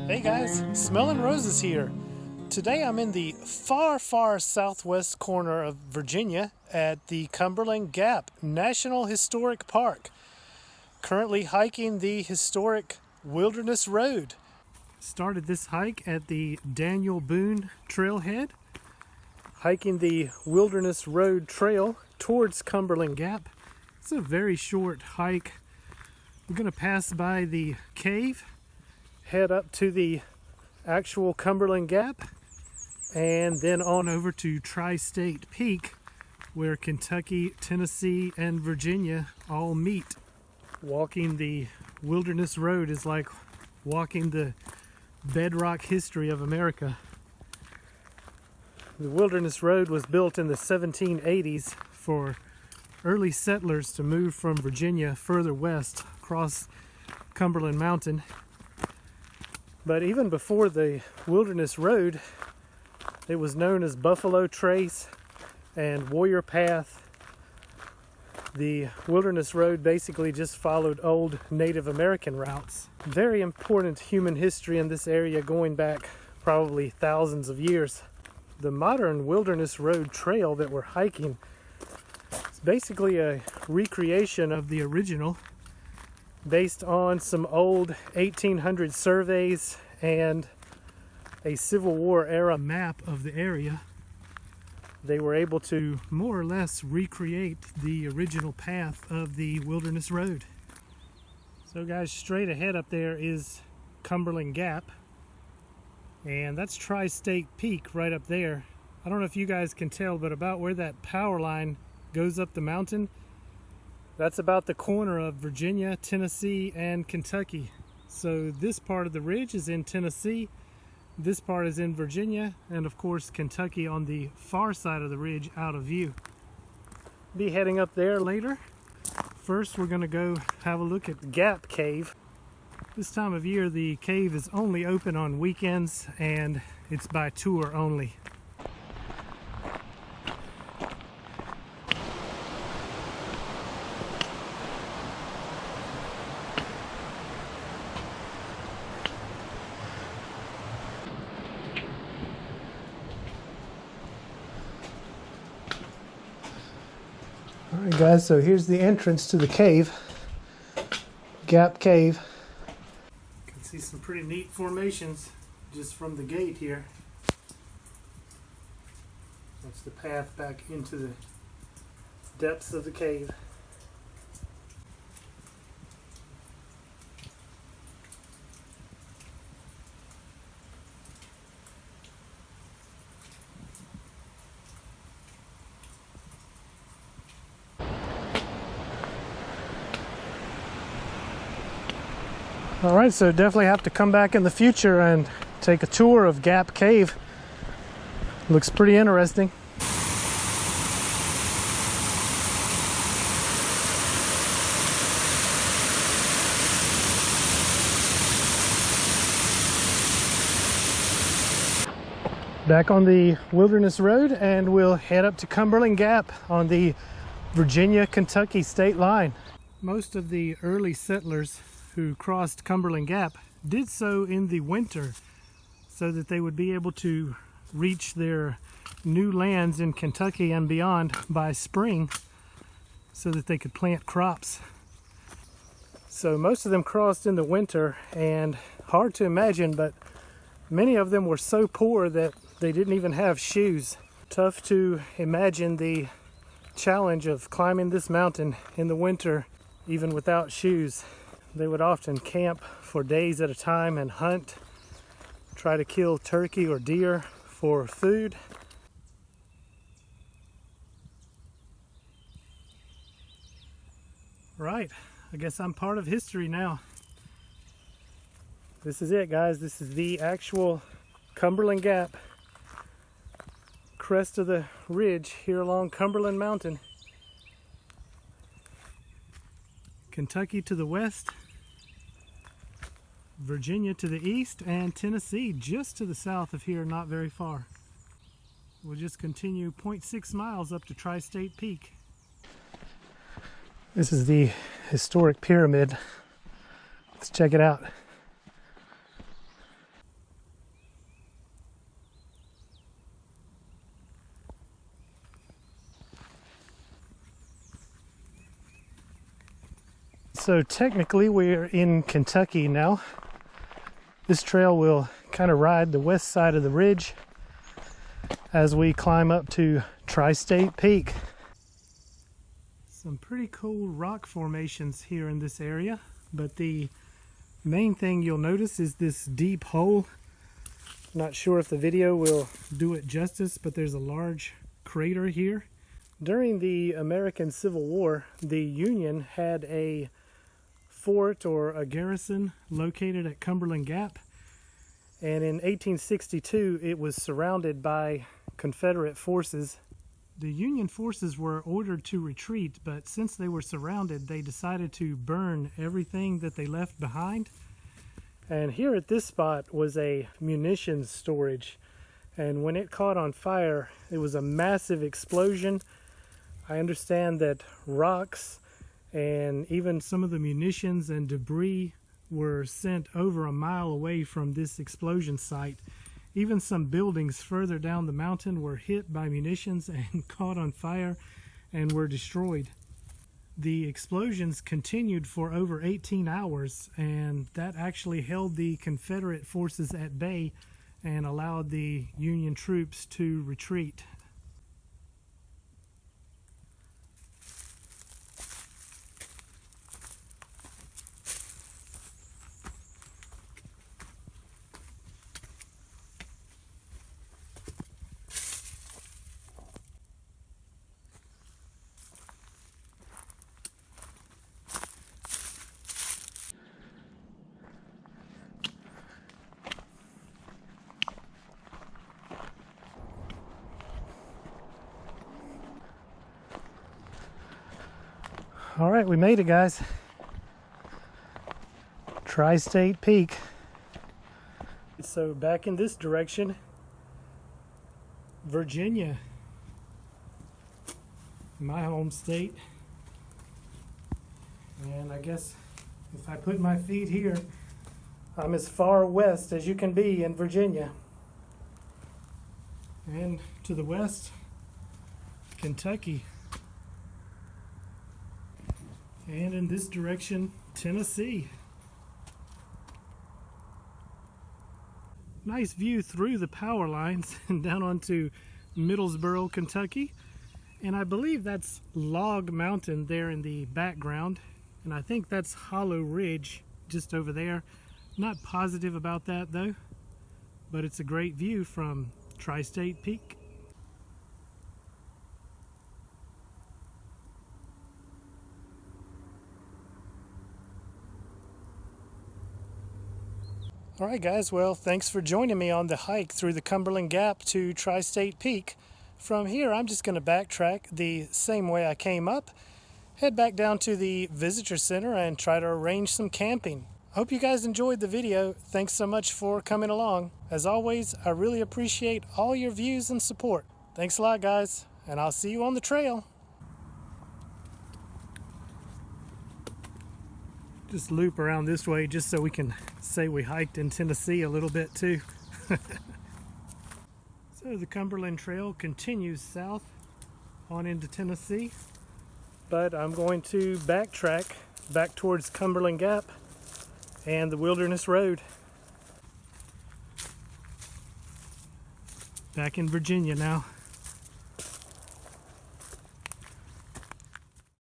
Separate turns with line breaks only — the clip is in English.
Hey guys, Smelling Roses here. Today I'm in the far, far southwest corner of Virginia at the Cumberland Gap National Historic Park. Currently hiking the historic Wilderness Road. Started this hike at the Daniel Boone Trailhead, hiking the Wilderness Road Trail towards Cumberland Gap. It's a very short hike. We're going to pass by the cave, head up to the actual Cumberland Gap, and then on over to Tri-State Peak, where Kentucky, Tennessee, and Virginia all meet. Walking the Wilderness Road is like walking the bedrock history of America. The Wilderness Road was built in the 1780s for early settlers to move from Virginia further west across Cumberland Mountain. But even before the Wilderness Road, it was known as Buffalo Trace and Warrior Path. The Wilderness Road basically just followed old Native American routes. Very important human history in this area going back probably thousands of years. The modern Wilderness Road trail that we're hiking is basically a recreation of the original, based on some old 1800 surveys and a Civil War era map of the area. They were able to more or less recreate the original path of the Wilderness Road. So guys, straight ahead up there is Cumberland Gap, and that's Tri-State Peak right up there. I don't know if you guys can tell, but about where that power line goes up the mountain, that's about the corner of Virginia, Tennessee, and Kentucky. So this part of the ridge is in Tennessee, this part is in Virginia, and of course Kentucky on the far side of the ridge out of view. Be heading up there later. First we're going to go have a look at the Gap Cave. This time of year the cave is only open on weekends and it's by tour only. Alright guys, so here's the entrance to the cave, Gap Cave. You can see some pretty neat formations just from the gate here. That's the path back into the depths of the cave. Alright, so definitely have to come back in the future and take a tour of Gap Cave. Looks pretty interesting. Back on the Wilderness Road, and we'll head up to Cumberland Gap on the Virginia-Kentucky state line. Most of the early settlers who crossed Cumberland Gap did so in the winter so that they would be able to reach their new lands in Kentucky and beyond by spring so that they could plant crops. So most of them crossed in the winter, and hard to imagine, but many of them were so poor that they didn't even have shoes. Tough to imagine the challenge of climbing this mountain in the winter even without shoes. They would often camp for days at a time and hunt, try to kill turkey or deer for food. Right, I guess I'm part of history now. This is it, guys. This is the actual Cumberland Gap, crest of the ridge here along Cumberland Mountain. Kentucky to the west, Virginia to the east, and Tennessee just to the south of here, not very far. We'll just continue 0.6 miles up to Tri-State Peak. This is the historic pyramid. Let's check it out. So technically we're in Kentucky now. This trail will kind of ride the west side of the ridge as we climb up to Tri-State Peak. Some pretty cool rock formations here in this area, but the main thing you'll notice is this deep hole. Not sure if the video will do it justice, but there's a large crater here. During the American Civil War, the Union had a fort or a garrison located at Cumberland Gap, and in 1862 it was surrounded by Confederate forces. The Union forces were ordered to retreat, but since they were surrounded, they decided to burn everything that they left behind. And here at this spot was a munitions storage, and when it caught on fire, it was a massive explosion. I understand that rocks and even some of the munitions and debris were sent over a mile away from this explosion site. Even some buildings further down the mountain were hit by munitions and caught on fire and were destroyed. The explosions continued for over 18 hours, and that actually held the Confederate forces at bay and allowed the Union troops to retreat. All right, we made it, guys. Tri-State Peak. So back in this direction, Virginia, my home state. And I guess if I put my feet here, I'm as far west as you can be in Virginia. And to the west, Kentucky. And in this direction, Tennessee. Nice view through the power lines and down onto Middlesboro, Kentucky. And I believe that's Log Mountain there in the background. And I think that's Hollow Ridge just over there. Not positive about that though, but it's a great view from Tri-State Peak. All right, guys, well, thanks for joining me on the hike through the Cumberland Gap to Tri-State Peak. From here, I'm just going to backtrack the same way I came up, head back down to the visitor center and try to arrange some camping. Hope you guys enjoyed the video. Thanks so much for coming along. As always, I really appreciate all your views and support. Thanks a lot, guys, and I'll see you on the trail. Just loop around this way just so we can say we hiked in Tennessee a little bit too. So the Cumberland Trail continues south on into Tennessee, but I'm going to backtrack back towards Cumberland Gap and the Wilderness Road. Back in Virginia now.